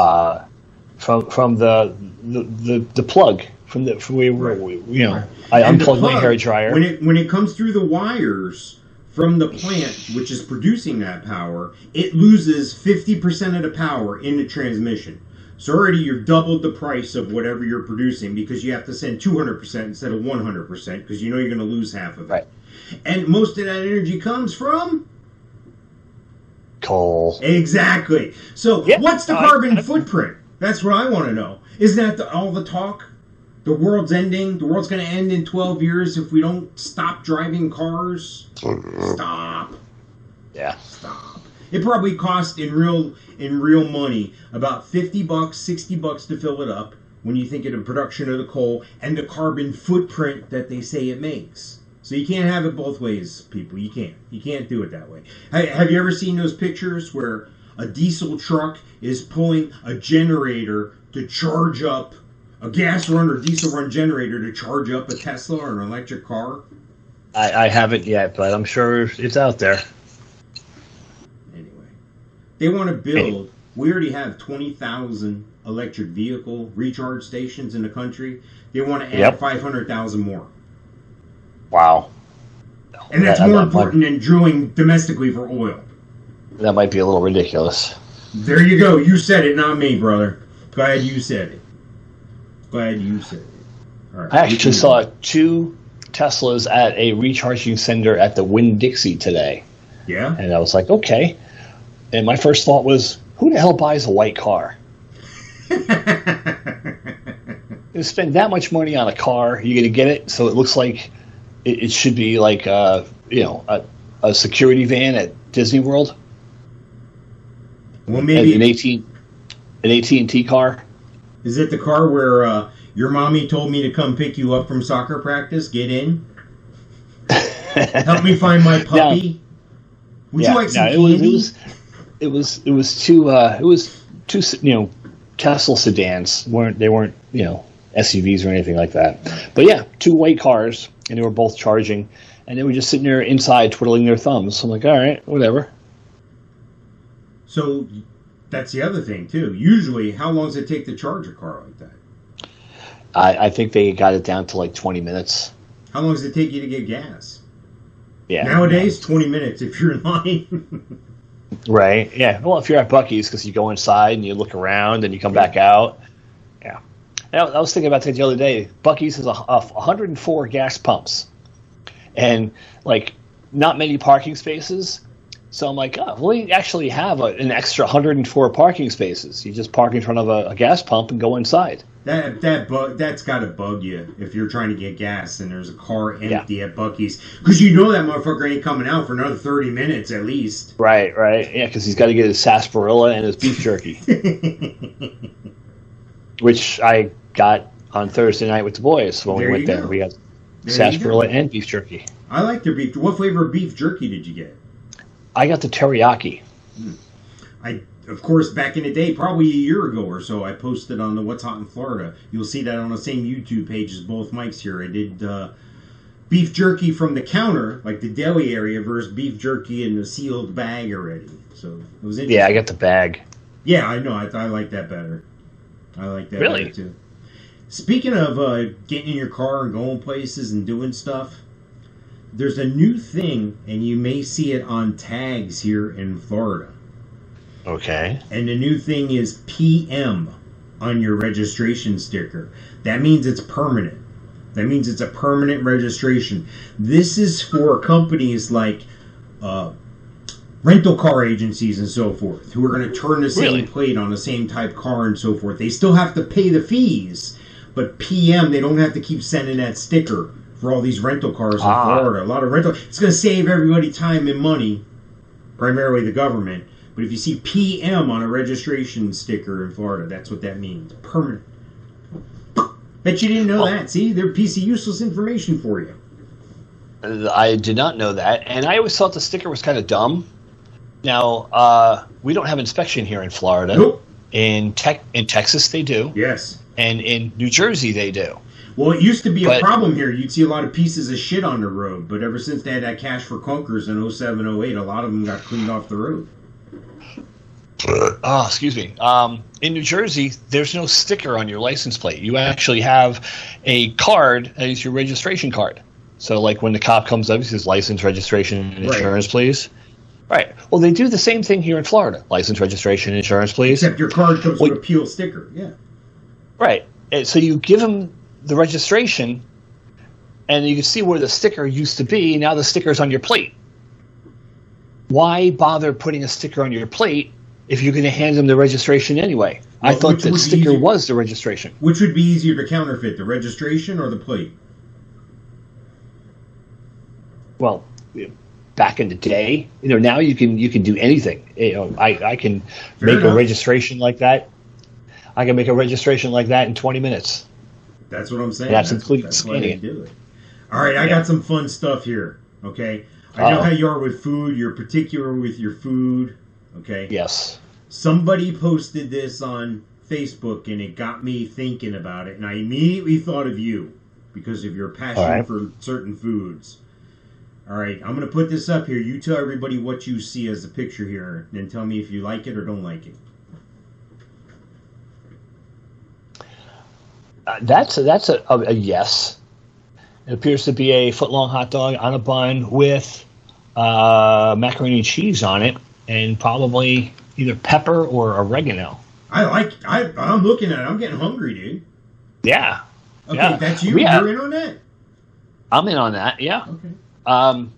From the plug, from where I unplugged my hair dryer. When it comes through the wires from the plant, which is producing that power, it loses 50% of the power in the transmission. So already you've doubled the price of whatever you're producing, because you have to send 200% instead of 100%, because you know you're going to lose half of it. Right. And most of that energy comes from coal. Exactly. So what's the carbon footprint? That's what I want to know. Isn't that all the talk? The world's ending. The world's going to end in 12 years if we don't stop driving cars. Stop. Yeah. Stop. It probably cost in real money about $50, $60 to fill it up. when you think of the production of the coal and the carbon footprint that they say it makes. So you can't have it both ways, people. You can't. You can't do it that way. Have you ever seen those pictures where a diesel truck is pulling a generator to charge up a gas run or diesel run generator to charge up a Tesla or an electric car? I haven't yet, but I'm sure it's out there. Anyway, they want to build. We already have 20,000 electric vehicle recharge stations in the country. They want to add 500,000 more. Wow. And that's more important than drilling domestically for oil. That might be a little ridiculous. There you go. You said it, not me, brother. Glad you said it. Glad you said it. All right. I actually saw 2 Teslas at a recharging center at the Winn-Dixie today. Yeah? And I was like, okay. And my first thought was, who the hell buys a white car? You spend that much money on a car, you're going to get it so it looks like it should be like a security van at Disney World. Well, maybe an AT&T car. Is it the car where your mommy told me to come pick you up from soccer practice? Get in. Help me find my puppy. Would you like some candy? It was two Tesla sedans. They weren't SUVs or anything like that. But yeah, 2 white cars, and they were both charging, and they were just sitting there inside twiddling their thumbs. So I'm like, all right, whatever. So that's the other thing too. Usually, how long does it take to charge a car like that? I think they got it down to like 20 minutes. How long does it take you to get gas? Yeah. Nowadays, 20 minutes if you're in line. Right. Yeah. Well, if you're at Buc-ee's, because you go inside and you look around and you come back out. Yeah. I was thinking about that the other day. Buc-ee's has 104 gas pumps, and like not many parking spaces. So I'm like, oh, we actually have an extra 104 parking spaces. You just park in front of a gas pump and go inside. That's got to bug you if you're trying to get gas and there's a car empty at Buc-ee's. Because you know that motherfucker ain't coming out for another 30 minutes at least. Right. Yeah, because he's got to get his sarsaparilla and his beef jerky. Which I got on Thursday night with the boys when we went there. We got sarsaparilla and beef jerky. I like their beef. What flavor of beef jerky did you get? I got the teriyaki. Of course, back in the day, probably a year ago or so, I posted on the What's Hot in Florida. You'll see that on the same YouTube page as both mics here. I did beef jerky from the counter, like the deli area, versus beef jerky in the sealed bag already. So it was interesting. Yeah, I got the bag. Yeah, I know. I like that better. I like that really? better, too. Speaking of getting in your car and going places and doing stuff, there's a new thing, and you may see it on tags here in Florida. Okay. And the new thing is PM on your registration sticker. That means it's permanent. That means it's a permanent registration. This is for companies like rental car agencies and so forth, who are going to turn the same plate on the same type car and so forth. They still have to pay the fees, but PM, they don't have to keep sending that sticker for all these rental cars in Florida. A lot of rental. It's going to save everybody time and money, primarily the government. But if you see PM on a registration sticker in Florida, that's what that means. Permanent. Bet you didn't know that. See, they're a piece of useless information for you. I did not know that, and I always thought the sticker was kind of dumb. Now, we don't have inspection here in Florida. Nope. In Texas, they do. Yes. And in New Jersey, they do. Well, it used to be a problem here. You'd see a lot of pieces of shit on the road, but ever since they had that cash for clunkers in 07, 08, a lot of them got cleaned off the road. Excuse me. In New Jersey, there's no sticker on your license plate. You actually have a card that is your registration card. So, like, when the cop comes up, he says, license, registration, and insurance, please. Right. Well, they do the same thing here in Florida. License, registration, insurance, please. Except your card comes with a peel sticker. Yeah. Right. And so you give them the registration, and you can see where the sticker used to be. Now the sticker's on your plate. Why bother putting a sticker on your plate if you're going to hand them the registration anyway? Well, I thought that sticker was the registration. Which would be easier to counterfeit, the registration or the plate? Well, back in the day, now you can do anything. I can make a registration like that. I can make a registration like that in 20 minutes. That's what I'm saying. That's including why they scanning. do it. All right, I got some fun stuff here. Okay, I know how you are with food. You're particular with your food. Okay. Yes. Somebody posted this on Facebook, and it got me thinking about it, and I immediately thought of you because of your passion for certain foods. All right, I'm going to put this up here. You tell everybody what you see as a picture here, and then tell me if you like it or don't like it. That's a yes. It appears to be a foot-long hot dog on a bun with macaroni and cheese on it, and probably either pepper or oregano. I'm looking at it. I'm getting hungry, dude. Yeah. Okay, yeah. that's you. Yeah. You're in on that? I'm in on that, yeah. Okay.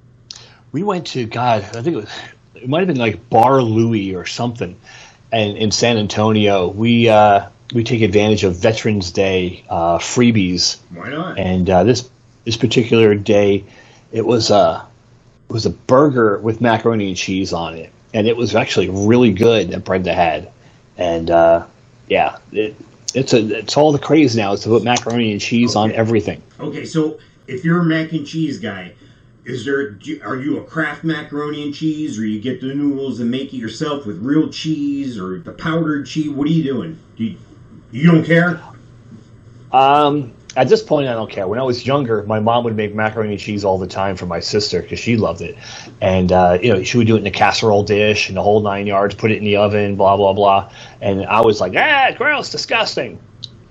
We went to, I think it might have been like Bar Louie or something, and in San Antonio, we take advantage of Veterans Day freebies. Why not? And this particular day, it was a burger with macaroni and cheese on it, and it was actually really good that Brenda had. And it's all the craze now is to put macaroni and cheese on everything. Okay, so if you're a mac and cheese guy, are you a Kraft macaroni and cheese, or you get the noodles and make it yourself with real cheese or the powdered cheese? What are you doing? You don't care? At this point, I don't care. When I was younger, my mom would make macaroni and cheese all the time for my sister because she loved it. And, she would do it in a casserole dish and the whole 9 yards, put it in the oven, blah, blah, blah. And I was like, gross, disgusting.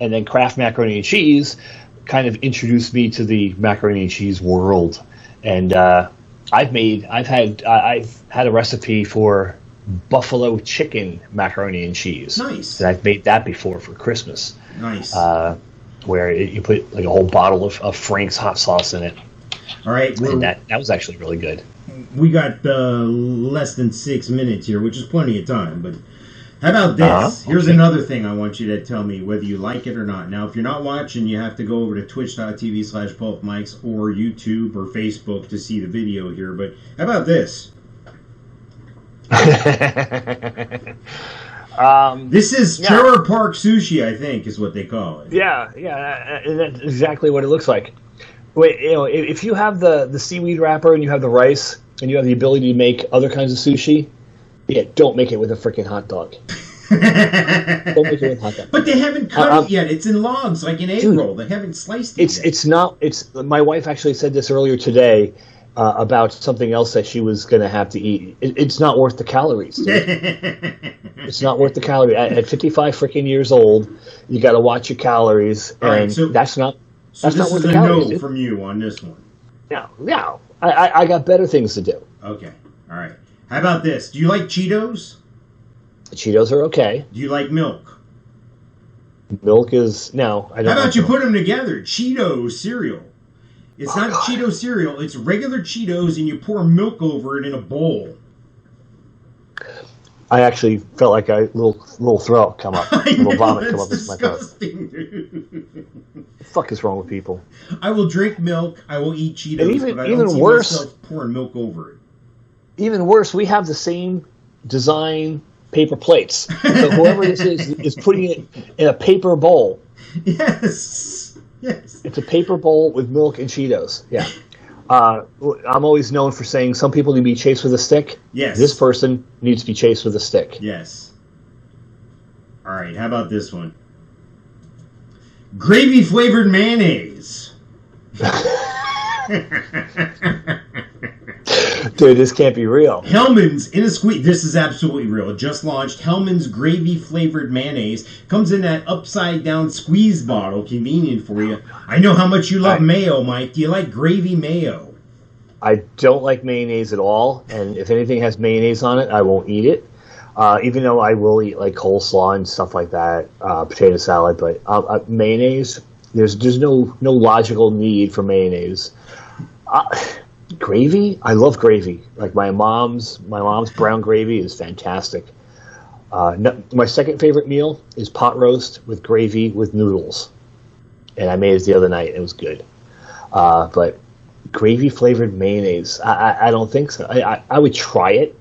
And then Kraft macaroni and cheese kind of introduced me to the macaroni and cheese world. And I've had a recipe for buffalo chicken macaroni and cheese. Nice. And I've made that before for Christmas. Nice. Where you put like a whole bottle of Frank's hot sauce in it. All right. And that was actually really good. We got less than 6 minutes here, which is plenty of time. But how about this? Here's another thing I want you to tell me whether you like it or not. Now, if you're not watching, you have to go over to twitch.tv/bothmics or YouTube or Facebook to see the video here. But how about this? This is Trailer Park Sushi, I think, is what they call it. Yeah, and that's exactly what it looks like. Wait, if you have the seaweed wrapper and you have the rice and you have the ability to make other kinds of sushi, don't make it with a freaking hot dog. Don't make it with a hot dog. But they haven't cut it yet. It's in logs, like an egg roll. They haven't sliced it yet. It's not. My wife actually said this earlier today. About something else that she was going to have to eat. It's not worth the calories. It's not worth the calories. At 55 freaking years old, you got to watch your calories, and that's not worth the calories. So this is a no from you on this one. No. I got better things to do. Okay. All right. How about this? Do you like Cheetos? Cheetos are okay. Do you like milk? Milk is... No, I don't. How about you put them together? Cheetos cereal. It's not Cheeto cereal. It's regular Cheetos, and you pour milk over it in a bowl. I actually felt like a little throat come up. A little vomit come up into my throat. Dude. What the fuck is wrong with people? I will drink milk. I will eat Cheetos, but I don't see myself pouring milk over it. Even worse, we have the same design paper plates. So whoever this is putting it in a paper bowl. Yes. It's a paper bowl with milk and Cheetos. Yeah. I'm always known for saying some people need to be chased with a stick. Yes. This person needs to be chased with a stick. Yes. All right, how about this one? Gravy flavored mayonnaise. Dude, this can't be real. Hellman's in a squeeze. This is absolutely real. It just launched. Hellman's gravy flavored mayonnaise comes in that upside down squeeze bottle. Convenient for you. I know how much you love mayo, Mike. Do you like gravy mayo? I don't like mayonnaise at all, and if anything has mayonnaise on it, I won't eat it. Even though I will eat like coleslaw and stuff like that, potato salad, but mayonnaise, there's no logical need for mayonnaise. Gravy, I love gravy. Like my mom's brown gravy is fantastic. My second favorite meal is pot roast with gravy with noodles, and I made it the other night. It was good, but gravy flavored mayonnaise, I don't think so. I would try it.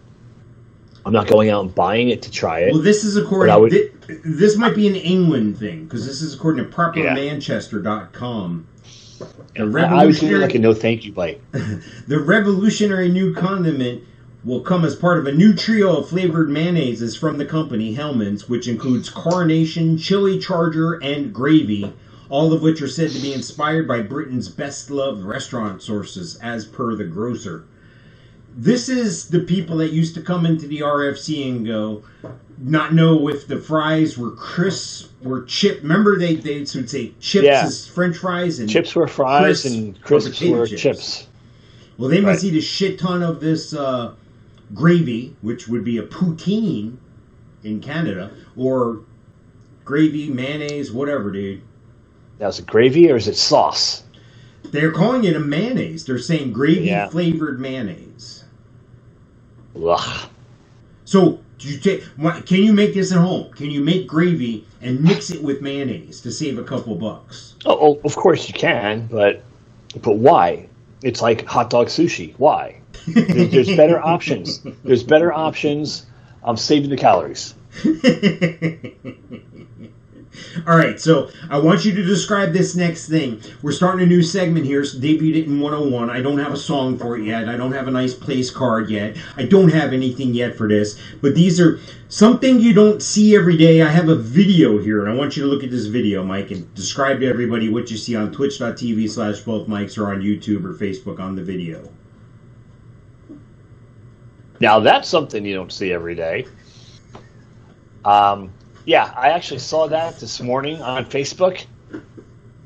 I'm not going out and buying it to try it. Well, this is according. This might be an England thing because this is according to propermanchester.com. I was doing like a no thank you bite. The revolutionary new condiment will come as part of a new trio of flavored mayonnaises from the company, Hellmann's, which includes Coronation, Chili Charger, and Gravy, all of which are said to be inspired by Britain's best-loved restaurant sources, as per the grocer. This is the people that used to come into the RFC and go, not know if the fries were crisp or chip. Remember they would say chips is French fries and chips were fries and crisps were chips. Well, they must eat a shit ton of this gravy, which would be a poutine in Canada, or gravy, mayonnaise, whatever, dude. Now, is it gravy or is it sauce? They're calling it a mayonnaise. They're saying gravy-flavored mayonnaise. Ugh. So, can you make this at home? Can you make gravy and mix it with mayonnaise to save a couple bucks? Oh, of course you can, but why? It's like hot dog sushi. Why? There's better options. There's better options. I'm saving the calories. All right, so I want you to describe this next thing. We're starting a new segment here, so debuted it in 101. I don't have a song for it yet. I don't have a nice place card yet. I don't have anything yet for this. But these are something you don't see every day. I have a video here, and I want you to look at this video, Mike, and describe to everybody what you see on twitch.tv/bothmics or on YouTube or Facebook on the video. Now, that's something you don't see every day. Yeah, I actually saw that this morning on Facebook,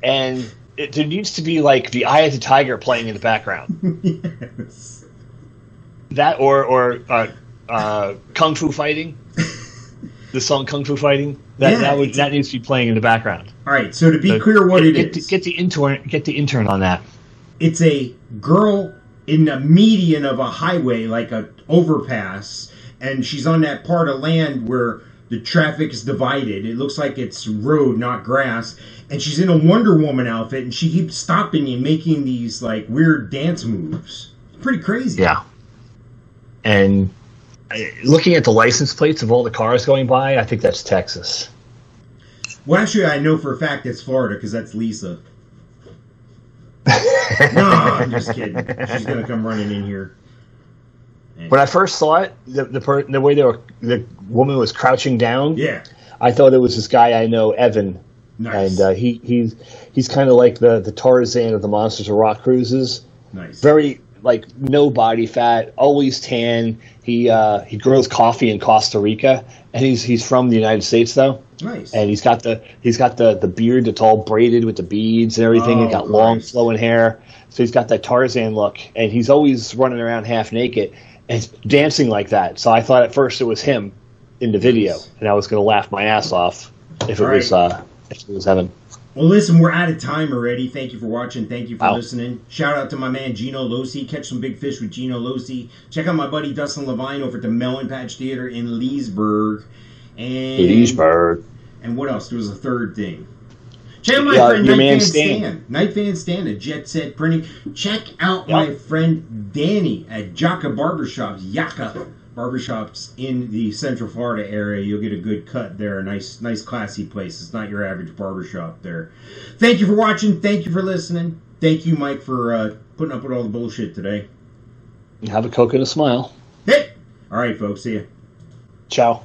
and there needs to be like the Eye of the Tiger playing in the background. Yes. That or Kung Fu Fighting, the song Kung Fu Fighting. That needs to be playing in the background. All right, so to be clear, what it is, get the intern on that. It's a girl in the median of a highway, like a overpass, and she's on that part of land where the traffic is divided. It looks like it's road, not grass. And she's in a Wonder Woman outfit, and she keeps stopping and making these like weird dance moves. It's pretty crazy. Yeah. And looking at the license plates of all the cars going by, I think that's Texas. Well, actually, I know for a fact it's Florida because that's Lisa. No, I'm just kidding. She's gonna come running in here. When I first saw it, the way the woman was crouching down, I thought it was this guy I know, Evan. Nice. And he's kind of like the Tarzan of the Monsters of Rock cruises. Nice. Very like no body fat, always tan. He grows coffee in Costa Rica, and he's from the United States though. Nice. And he's got the beard that's all braided with the beads and everything. He's got long flowing hair, so he's got that Tarzan look, and he's always running around half naked and dancing like that. So I thought at first it was him in the video, and I was going to laugh my ass off if it was Evan. Well, listen, we're out of time already. Thank you for watching. Thank you for listening. Shout out to my man Gino Losi. Catch some big fish with Gino Losi. Check out my buddy Dustin Levine over at the Melon Patch Theater in Leesburg. And what else? There was a third thing. Check out my friend Night Fan Stan at Jet Set Printing. Check out my friend Danny at Yaka Barbershops in the Central Florida area. You'll get a good cut there. A nice classy place. It's not your average barbershop there. Thank you for watching. Thank you for listening. Thank you, Mike, for putting up with all the bullshit today. Have a Coke and a smile. Hey! All right, folks. See ya. Ciao.